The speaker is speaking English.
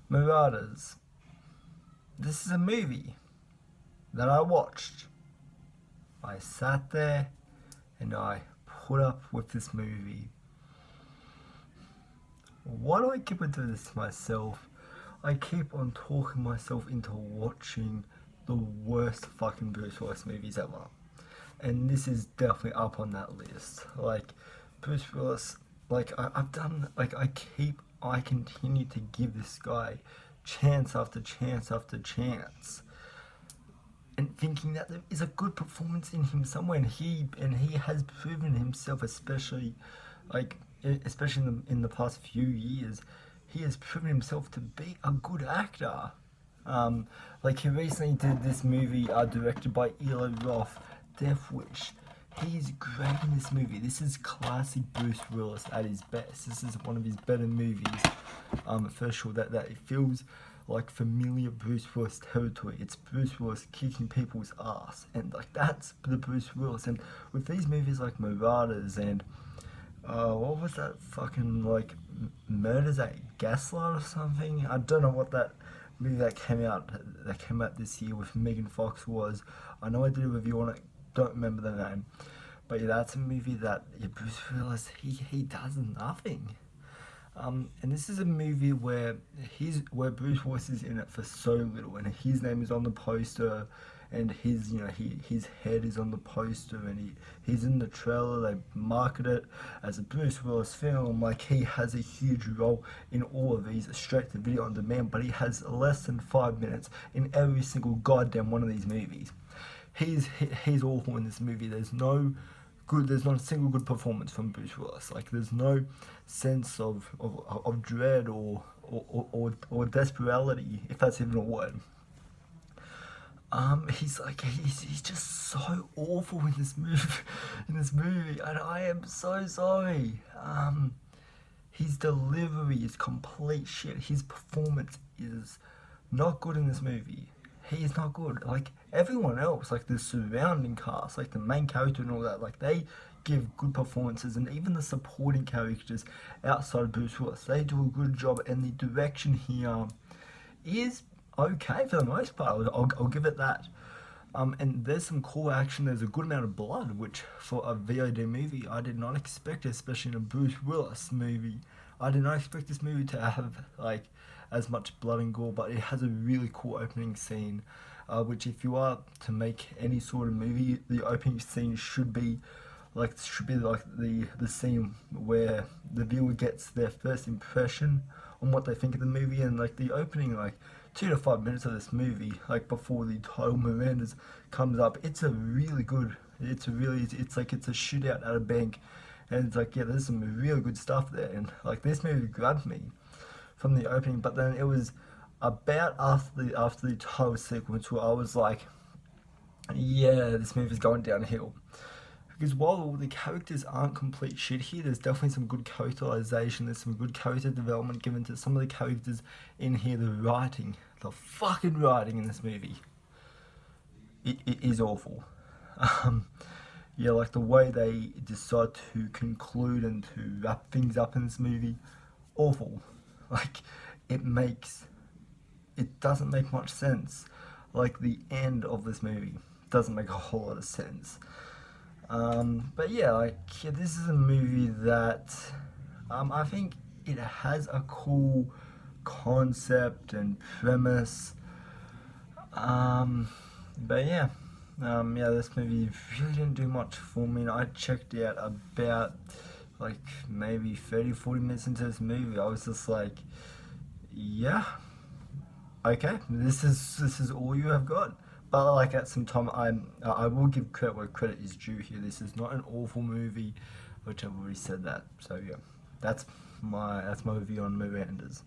Marauders. This is a movie that I watched. I sat there and I put up with this movie. Why do I keep on doing this to myself? I keep on talking myself into watching the worst fucking Bruce Willis movies ever. And this is definitely up on that list. Like, Bruce Willis, I continue to give this guy chance after chance after chance. And thinking that there is a good performance in him somewhere, and he has proven himself, especially in the past few years, he has proven himself to be a good actor. He recently did this movie directed by Eli Roth, Death Wish. He's great in this movie. This is classic Bruce Willis at his best. This is one of his better movies. For sure, that it feels like familiar Bruce Willis territory. It's Bruce Willis kicking people's ass, and that's the Bruce Willis. And with these movies like Marauders and what was that fucking Murders at Gaslight or something? I don't know what that movie that came out this year with Megan Fox was. I know I did a review on it. Don't remember the name, but yeah, that's a movie that Bruce Willis he does nothing. And this is a movie where Bruce Willis is in it for so little, and his name is on the poster, and his head is on the poster, and he's in the trailer. They market it as a Bruce Willis film, like he has a huge role in all of these straight to video on demand, but he has less than 5 minutes in every single goddamn one of these movies. He's awful in this movie. There's not a single good performance from Bruce Willis. There's no sense of dread or desperality, if that's even a word. He's just so awful in this movie, and I am so sorry. His delivery is complete shit. His performance is not good in this movie. He is not good. Everyone else, the surrounding cast, the main character and all that, they give good performances, and even the supporting characters outside of Bruce Willis, they do a good job, and the direction here is okay for the most part. I'll give it that. And there's some cool action. There's a good amount of blood, which for a VOD movie I did not expect, especially in a Bruce Willis movie. I did not expect this movie to have as much blood and gore, but it has a really cool opening scene, which if you are to make any sort of movie, the opening scene should be the scene where the viewer gets their first impression on what they think of the movie, and the opening 2 to 5 minutes of this movie, before the title Marauders comes up, it's a really good. It's a shootout at a bank, and there's some really good stuff there, and this movie grabbed me from the opening. But then it was about after the title sequence where I was like, yeah, this movie's going downhill. Because while the characters aren't complete shit here, there's definitely some good characterization, there's some good character development given to some of the characters in here. The fucking writing in this movie, it is awful. The way they decide to conclude and to wrap things up in this movie, awful. It doesn't make much sense. The end of this movie doesn't make a whole lot of sense. But yeah, this is a movie that I think it has a cool concept and premise. But yeah, this movie really didn't do much for me. I checked out about maybe 30-40 minutes into this movie. I was just like, yeah, okay, this is all you have got. But at some time, I will give credit where credit is due here. This is not an awful movie, which I've already said that. So yeah, that's my review on Marauders.